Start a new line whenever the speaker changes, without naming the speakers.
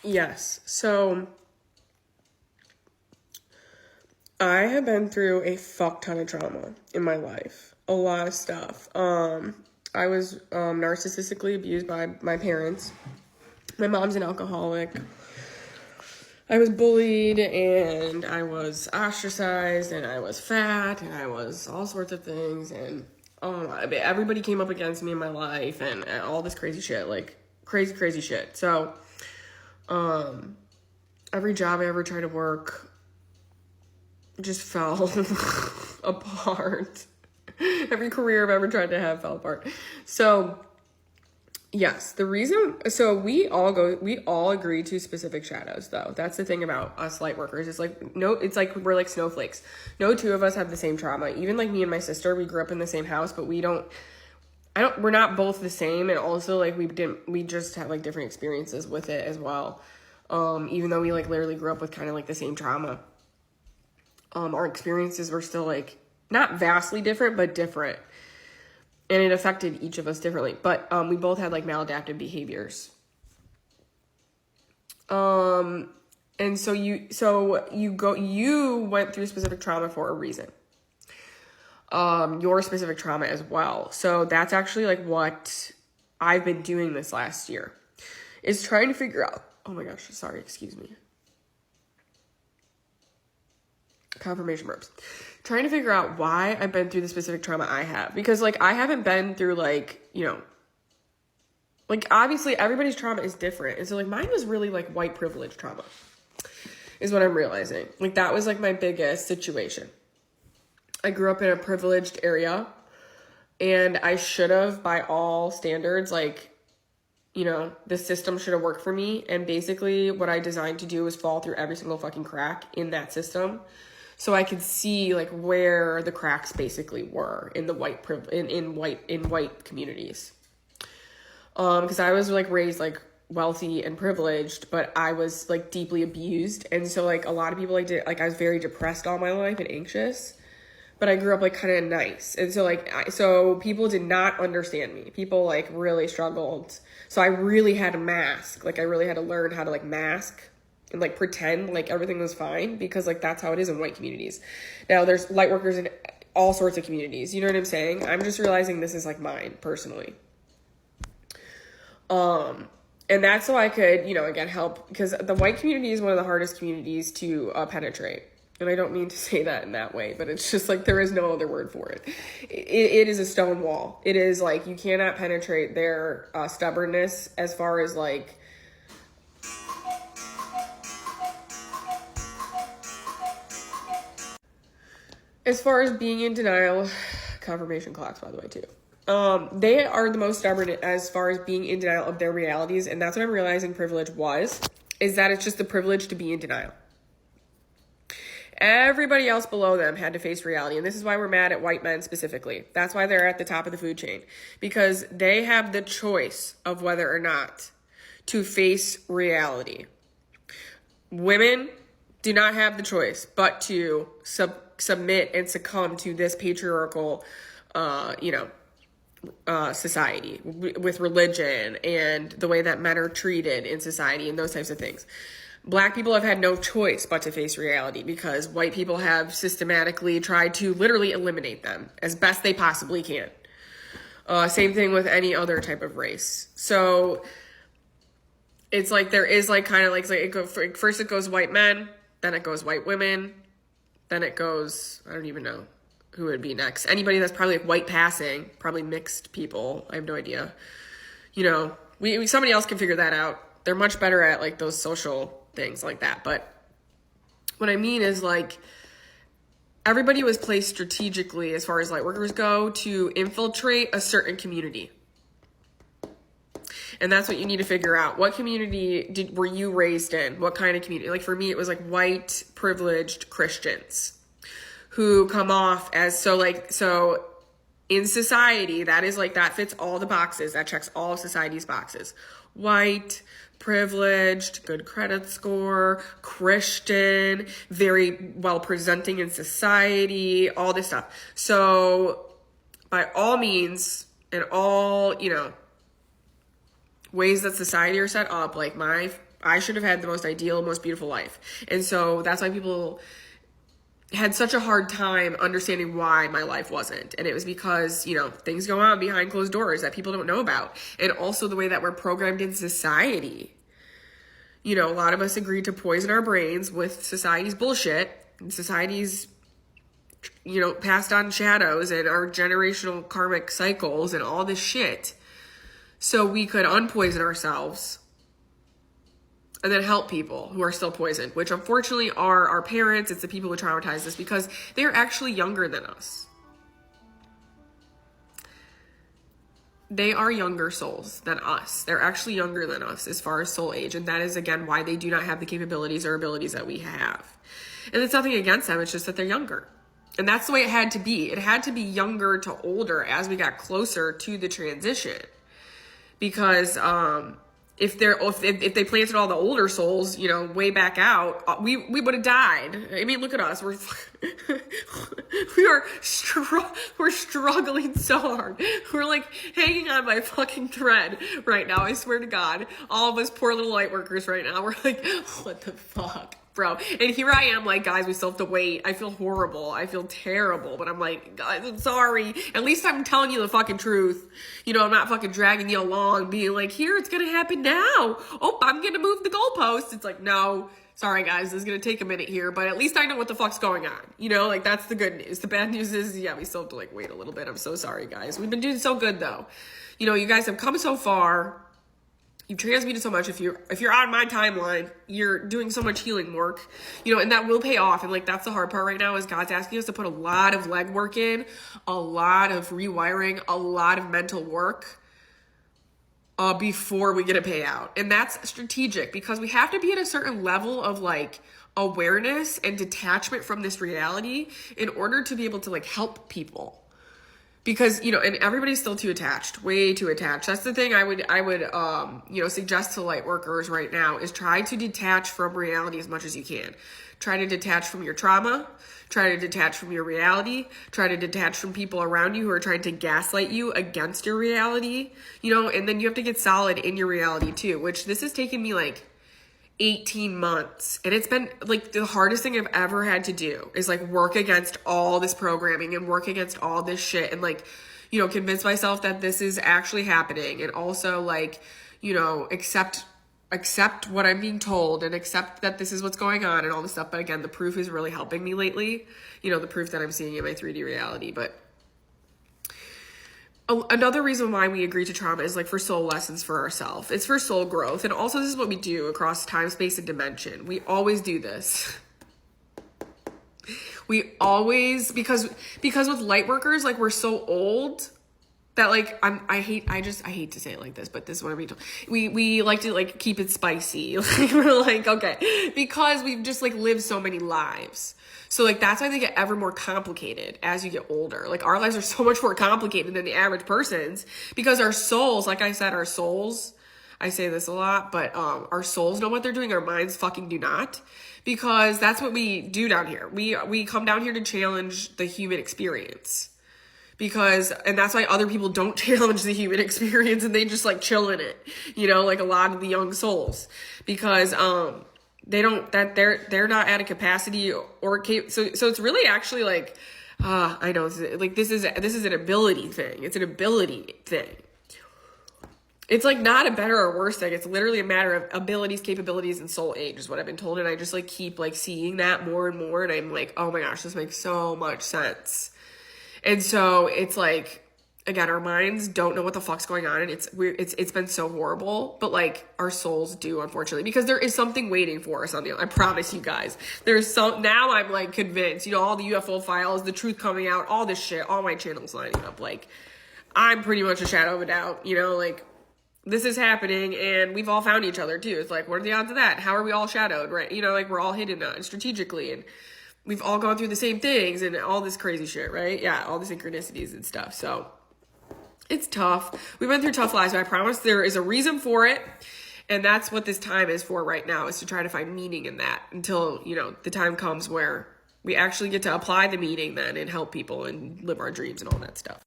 Yes. So I have been through a fuck ton of trauma in my life. A lot of stuff. I was narcissistically abused by my parents. My mom's an alcoholic. I was bullied and I was ostracized and I was fat and I was all sorts of things, and everybody came up against me in my life and all this crazy shit, like crazy shit. So every job I ever tried to work just fell apart. Every career I've ever tried to have fell apart. So yes, the reason, so we all agree to specific shadows though. That's the thing about us light workers. It's like, no, it's like we're like snowflakes. No two of us have the same trauma. Even like me and my sister, we grew up in the same house, but we're not both the same. And also like we just have like different experiences with it as well. Even though we like literally grew up with kind of like the same trauma. Our experiences were still like, not vastly different, but different. And it affected each of us differently. But we both had like maladaptive behaviors. And so you went through specific trauma for a reason. Your specific trauma as well. So that's actually like what I've been doing this last year, is trying to figure out, oh my gosh, sorry, excuse me. Confirmation burps. Trying to figure out why I've been through the specific trauma I have. Because, like, I haven't been through, like, you know, like, obviously, everybody's trauma is different. And so, like, mine was really, like, white privilege trauma, is what I'm realizing. Like, that was, like, my biggest situation. I grew up in a privileged area, and I should have, by all standards, like, you know, the system should have worked for me. And basically, what I designed to do was fall through every single fucking crack in that system. So I could see like where the cracks basically were in the white in white communities. Because I was like raised like wealthy and privileged, but I was like deeply abused, and so like a lot of people I was very depressed all my life and anxious. But I grew up like kind of nice, and so like so people did not understand me. People like really struggled. So I really had to mask. Like I really had to learn how to like mask and like pretend like everything was fine, because like that's how it is in white communities. Now there's light workers in all sorts of communities, you know what I'm saying? I'm just realizing this is like mine personally. And that's so I could, you know, again, help, because the white community is one of the hardest communities to penetrate. And I don't mean to say that in that way, but it's just like there is no other word for it. It is a stone wall. It is like you cannot penetrate their stubbornness as far as like being in denial. Confirmation clocks, by the way, too. They are the most stubborn as far as being in denial of their realities. And that's what I'm realizing privilege is that it's just the privilege to be in denial. Everybody else below them had to face reality. And this is why we're mad at white men specifically. That's why they're at the top of the food chain. Because they have the choice of whether or not to face reality. Women do not have the choice but to submit and succumb to this patriarchal, society with religion and the way that men are treated in society and those types of things. Black people have had no choice but to face reality because white people have systematically tried to literally eliminate them as best they possibly can. Same thing with any other type of race. So it's like there is like kind of like first it goes white men, then it goes white women, then it goes, I don't even know who would be next. Anybody that's probably like white passing, probably mixed people. I have no idea. You know, we somebody else can figure that out. They're much better at like those social things like that. But what I mean is like everybody was placed strategically as far as light workers go to infiltrate a certain community. And that's what you need to figure out. What community were you raised in? What kind of community? Like for me, it was like white privileged Christians who come off as so in society, that is like, that fits all the boxes. That checks all of society's boxes. White, privileged, good credit score, Christian, very well presenting in society, all this stuff. So by all means and all, you know, ways that society are set up, like I should have had the most ideal, most beautiful life. And so that's why people had such a hard time understanding why my life wasn't. And it was because, you know, things go on behind closed doors that people don't know about. And also the way that we're programmed in society. You know, a lot of us agreed to poison our brains with society's bullshit and society's, you know, passed on shadows and our generational karmic cycles and all this shit. So we could unpoison ourselves and then help people who are still poisoned, which unfortunately are our parents. It's the people who traumatize us because they're actually younger than us. They are younger souls than us. They're actually younger than us as far as soul age. And that is, again, why they do not have the capabilities or abilities that we have. And it's nothing against them. It's just that they're younger. And that's the way it had to be. It had to be younger to older as we got closer to the transition. Because if they planted all the older souls, you know, way back out, we would have died. I mean, look at us. We're struggling so hard. We're like hanging on by a fucking thread right now. I swear to God, all of us poor little light workers right now. We're like, what the fuck, bro? And here I am, like, guys, we still have to wait. I feel horrible. I feel terrible. But I'm like, guys, I'm sorry. At least I'm telling you the fucking truth. You know, I'm not fucking dragging you along, being like, here, it's gonna happen now. Oh, I'm gonna move the goalpost. It's like, no, sorry, guys, this is gonna take a minute here. But at least I know what the fuck's going on. You know, like, that's the good news. The bad news is, yeah, we still have to, like, wait a little bit. I'm so sorry, guys. We've been doing so good, though. You know, you guys have come so far. You've transmuted so much. If you're on my timeline, you're doing so much healing work, you know, and that will pay off. And like, that's the hard part right now is God's asking us to put a lot of legwork in, a lot of rewiring, a lot of mental work before we get a payout. And that's strategic because we have to be at a certain level of like awareness and detachment from this reality in order to be able to like help people. Because, you know, and everybody's still too attached, way too attached. That's the thing I would, you know, suggest to light workers right now is try to detach from reality as much as you can. Try to detach from your trauma. Try to detach from your reality. Try to detach from people around you who are trying to gaslight you against your reality, you know, and then you have to get solid in your reality too, which this has taken me like 18 months. And it's been like the hardest thing I've ever had to do is like work against all this programming and work against all this shit and like, you know, convince myself that this is actually happening and also like, you know, accept what I'm being told and accept that this is what's going on and all this stuff. But again, the proof is really helping me lately, you know, the proof that I'm seeing in my 3D reality. But another reason why we agree to trauma is like for soul lessons for ourselves. It's for soul growth. And also this is what we do across time, space, and dimension. We always do this. We always, because with light workers, like we're so old that like, I hate to say it like this, but this is what I'm being told. We like to like keep it spicy. Like we're like, okay, because we've just like lived so many lives. So like, that's why they get ever more complicated as you get older. Like our lives are so much more complicated than the average person's because our souls, like I said, our souls, I say this a lot, but our souls know what they're doing. Our minds fucking do not, because that's what we do down here. We come down here to challenge the human experience and that's why other people don't challenge the human experience and they just like chill in it, you know, like a lot of the young souls, because they're not at a capacity or so it's really actually like I know like this is an ability thing. It's an ability thing. It's like not a better or worse thing. It's literally a matter of abilities, capabilities, and soul age is what I've been told. And I just like keep like seeing that more and more. And I'm like, oh my gosh, this makes so much sense. And so it's like, again, our minds don't know what the fuck's going on, and it's been so horrible, but like our souls do, unfortunately, because there is something waiting for us on the, I promise you guys, now I'm like convinced, you know, all the UFO files, the truth coming out, all this shit, all my channels lining up, like I'm pretty much a shadow of a doubt, you know, like this is happening and we've all found each other too. It's like, what are the odds of that? How are we all shadowed, right? You know, like we're all hidden strategically, and we've all gone through the same things and all this crazy shit, right? Yeah, all the synchronicities and stuff. So it's tough. We've been through tough lives, but I promise there is a reason for it. And that's what this time is for right now, is to try to find meaning in that until, you know, the time comes where we actually get to apply the meaning then and help people and live our dreams and all that stuff.